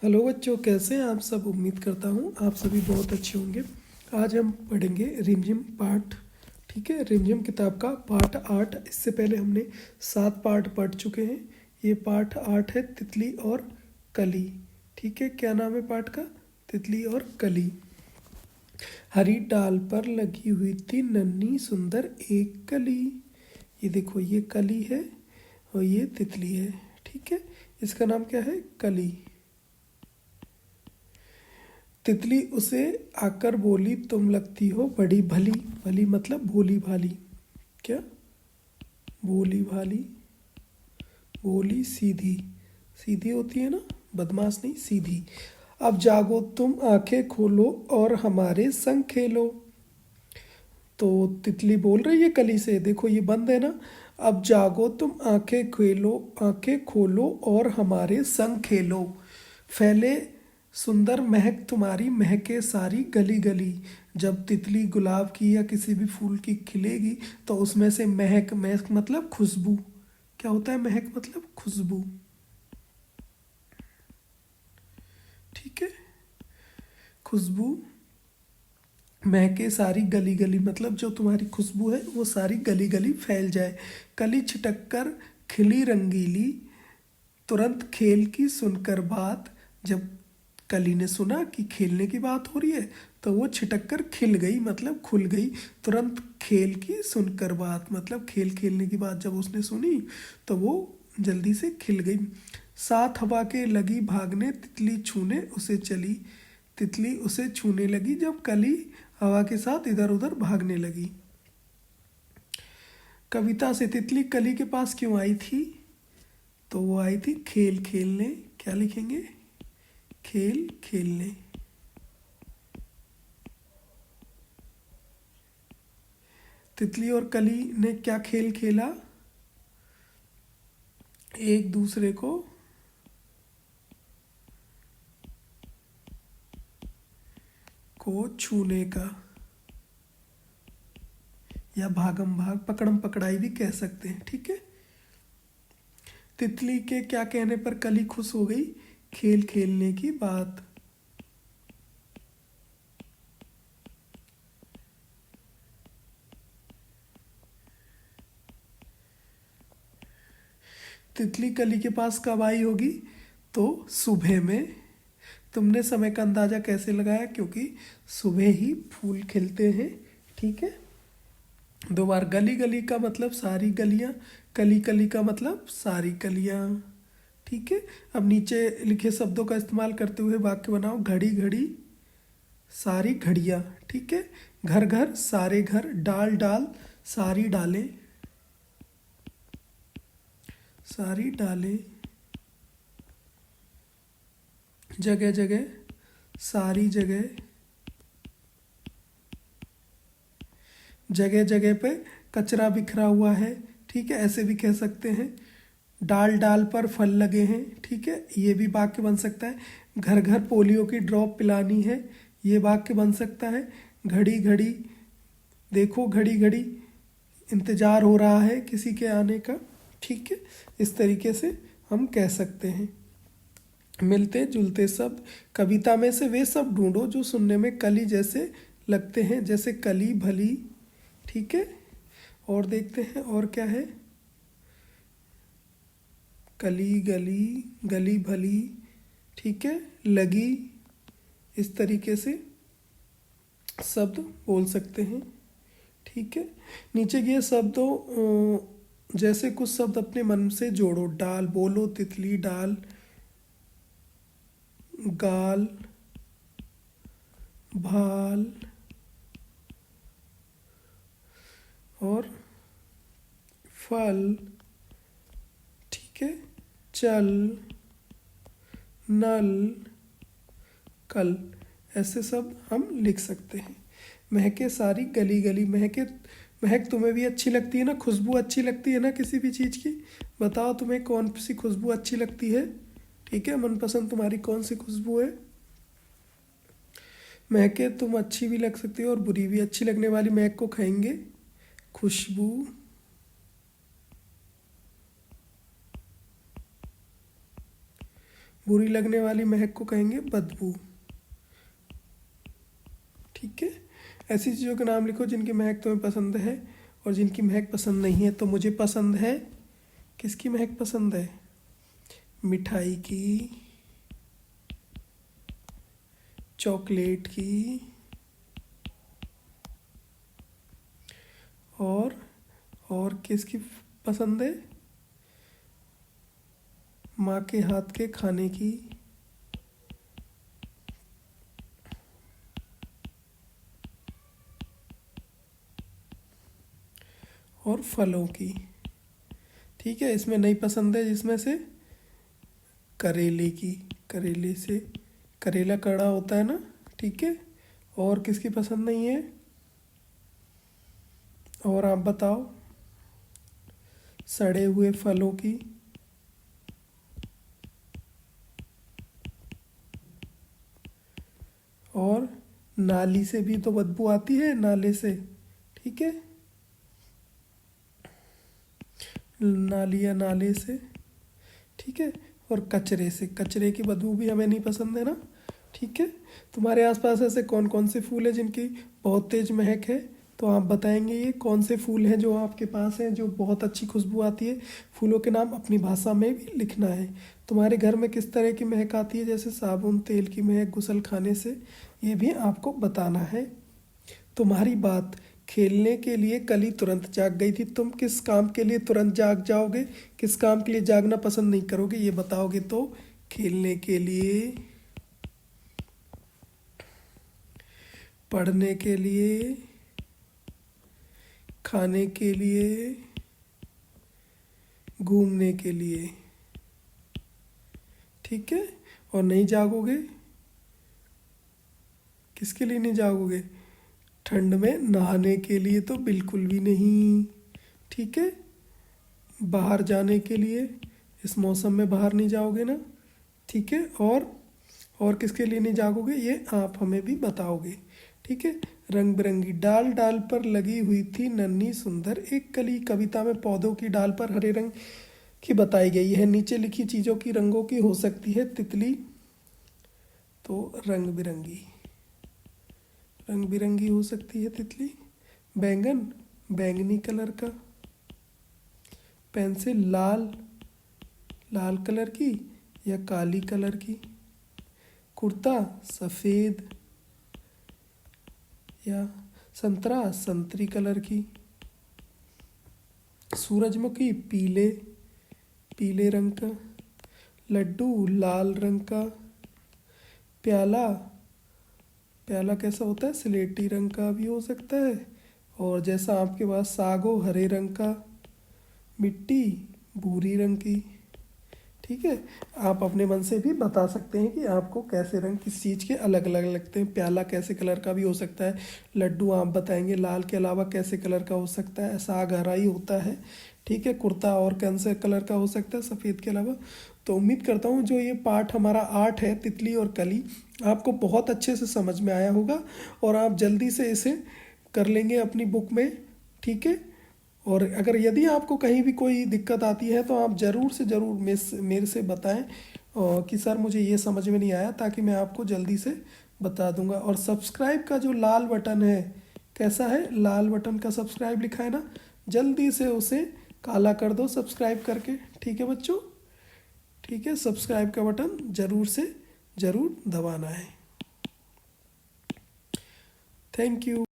Hello बच्चों, कैसे हैं आप सब। उम्मीद करता हूँ आप सभी बहुत अच्छे होंगे। आज हम पढ़ेंगे रिमझिम पाठ। ठीक है, रिमझिम किताब का पाठ 8। इससे पहले हमने 7 पाठ पढ़ चुके हैं। ये पाठ 8 है, तितली और कली। ठीक है, क्या नाम है पाठ का? तितली और कली। हरी डाल पर लगी हुई थी नन्ही सुंदर एक कली। ये देखो, ये कली है और ये तितली है। ठीक है, इसका नाम क्या है? कली। तितली उसे आकर बोली, तुम लगती हो बड़ी भली। भली मतलब भोली भाली। क्या? भोली भाली। भोली सीधी। सीधी होती है ना, बदमाश नहीं, सीधी। अब जागो तुम आंखें खोलो और हमारे संग खेलो। तो तितली बोल रही है कली से, देखो ये बंद है ना। अब जागो तुम आंखें खेलो, आंखें खोलो और हमारे संग खेलो। फैले सुंदर महक तुम्हारी, महके सारी गली गली। जब तितली गुलाब की या किसी भी फूल की खिलेगी तो उसमें से महक, महक मतलब खुशबू। क्या होता है महक मतलब? खुशबू। ठीक है, खुशबू। महके सारी गली गली मतलब जो तुम्हारी खुशबू है वो सारी गली गली फैल जाए। कली छिटक कर खिली रंगीली, तुरंत खेल की सुनकर बात। जब कली ने सुना कि खेलने की बात हो रही है तो वो छिटक कर खिल गई मतलब खुल गई। तुरंत खेल की सुनकर बात मतलब खेल खेलने की बात जब उसने सुनी तो वो जल्दी से खिल गई। साथ हवा के लगी भागने, तितली छूने उसे चली। तितली उसे छूने लगी जब कली हवा के साथ इधर उधर भागने लगी। कविता से तितली कली के पास क्यों आई थी? तो वो आई थी खेल खेलने। क्या लिखेंगे? खेल खेलने। तितली और कली ने क्या खेल खेला? एक दूसरे को छूने का, या भागम भाग, पकड़म पकड़ाई भी कह सकते हैं। ठीक है, तितली के क्या कहने पर कली खुश हो गई? खेल खेलने की बात। तितली कली के पास कब आई होगी? तो सुबह में। तुमने समय का अंदाजा कैसे लगाया? क्योंकि सुबह ही फूल खिलते हैं। ठीक है, दो बार। गली गली का मतलब सारी गलियां, कली कली का मतलब सारी कलियां। ठीक है, अब नीचे लिखे शब्दों का इस्तेमाल करते हुए वाक्य बनाओ। घड़ी घड़ी सारी घड़ियां। ठीक है, घर घर सारे घर, डाल डाल सारी डालें, सारी डालें। जगह जगह सारी जगह, जगह जगह पे कचरा बिखरा हुआ है। ठीक है, ऐसे भी कह सकते हैं। डाल डाल पर फल लगे हैं। ठीक है, ये भी वाक्य बन सकता है। घर घर पोलियो की ड्रॉप पिलानी है, ये वाक्य बन सकता है। घड़ी घड़ी देखो, घड़ी घड़ी इंतज़ार हो रहा है किसी के आने का। ठीक है, इस तरीके से हम कह सकते हैं। मिलते जुलते शब्द। कविता में से वे सब ढूंढो जो सुनने में कली जैसे लगते हैं, जैसे कली भली। ठीक है, और देखते हैं और क्या है। कली गली, गली भली। ठीक है, लगी। इस तरीके से शब्द बोल सकते हैं। ठीक है, नीचे के शब्दों जैसे कुछ शब्द अपने मन से जोड़ो। डाल बोलो, तितली डाल, गाल, भाल और फल। ठीक है, चल, नल, कल। ऐसे शब्द हम लिख सकते हैं। महके सारी गली गली। महके, महक तुम्हें भी अच्छी लगती है ना, खुशबू अच्छी लगती है ना किसी भी चीज़ की। बताओ तुम्हें कौन सी खुशबू अच्छी लगती है? ठीक है, मनपसंद तुम्हारी कौन सी खुशबू है? महके तुम अच्छी भी लग सकती हो और बुरी भी। अच्छी लगने वाली महक को खाएंगे खुशबू। बुरी लगने वाली महक को कहेंगे बदबू। ठीक है, ऐसी चीज़ों के नाम लिखो जिनकी महक तुम्हें पसंद है और जिनकी महक पसंद नहीं है। तो मुझे पसंद है, किसकी महक पसंद है? मिठाई की, चॉकलेट की, और किसकी पसंद है? माँ के हाथ के खाने की, और फलों की। ठीक है, इसमें नहीं पसंद है जिसमें से करेले की, करेले से करेला कड़ा होता है ना। ठीक है, और किसकी पसंद नहीं है? और आप बताओ? सड़े हुए फलों की, और नाली से भी तो बदबू आती है, नाले से। ठीक है, नाली या नाले से। ठीक है, और कचरे से, कचरे की बदबू भी हमें नहीं पसंद है ना। ठीक है, तुम्हारे आसपास ऐसे कौन कौन से फूल हैं जिनकी बहुत तेज महक है? तो आप बताएंगे ये कौन से फूल हैं जो आपके पास हैं जो बहुत अच्छी खुशबू आती है। फूलों के नाम अपनी भाषा में भी लिखना है। तुम्हारे घर में किस तरह की महक आती है, जैसे साबुन तेल की महक गुसल खाने से, ये भी आपको बताना है। तुम्हारी बात, खेलने के लिए कली तुरंत जाग गई थी। तुम किस काम के लिए तुरंत जाग जाओगे, किस काम के लिए जागना पसंद नहीं करोगे, ये बताओगे तो? खेलने के लिए, पढ़ने के लिए, खाने के लिए, घूमने के लिए। ठीक है, और नहीं जागोगे, किसके लिए नहीं जागोगे? ठंड में नहाने के लिए तो बिल्कुल भी नहीं। ठीक है, बाहर जाने के लिए, इस मौसम में बाहर नहीं जाओगे ना। ठीक है, और किसके लिए नहीं जागोगे, ये आप हमें भी बताओगे। ठीक है, रंग बिरंगी डाल डाल पर लगी हुई थी नन्ही सुंदर एक कली। कविता में पौधों की डाल पर हरे रंग की बताई गई है। नीचे लिखी चीज़ों की रंगों की हो सकती है तितली, तो रंग बिरंगी, रंग बिरंगी हो सकती है तितली। बैंगन, बैंगनी कलर का। पेंसिल, लाल, लाल कलर की या काली कलर की। कुर्ता, सफ़ेद या संतरा, संतरी कलर की। सूरजमुखी, पीले, पीले रंग का। लड्डू, लाल रंग का। प्याला, प्याला कैसा होता है? स्लेटी रंग का भी हो सकता है। और जैसा आपके पास साग हो, हरे रंग का। मिट्टी, भूरी रंग की। ठीक है, आप अपने मन से भी बता सकते हैं कि आपको कैसे रंग किस चीज़ के अलग अलग लगते हैं। प्याला कैसे कलर का भी हो सकता है। लड्डू आप बताएंगे लाल के अलावा कैसे कलर का हो सकता है। साग हरा ही होता है। ठीक है, कुर्ता और कौन से कलर का हो सकता है सफ़ेद के अलावा। तो उम्मीद करता हूँ जो ये पाठ हमारा आर्ट है तितली और कली, आपको बहुत अच्छे से समझ में आया होगा और आप जल्दी से इसे कर लेंगे अपनी बुक में। ठीक है, और अगर यदि आपको कहीं भी कोई दिक्कत आती है तो आप ज़रूर से ज़रूर मेरे से बताएं कि सर मुझे ये समझ में नहीं आया, ताकि मैं आपको जल्दी से बता दूंगा। और सब्सक्राइब का जो लाल बटन है, कैसा है? लाल बटन का सब्सक्राइब लिखा है ना, जल्दी से उसे काला कर दो सब्सक्राइब करके। ठीक है बच्चों, ठीक है, सब्सक्राइब का बटन ज़रूर से ज़रूर दबाना है। Thank you.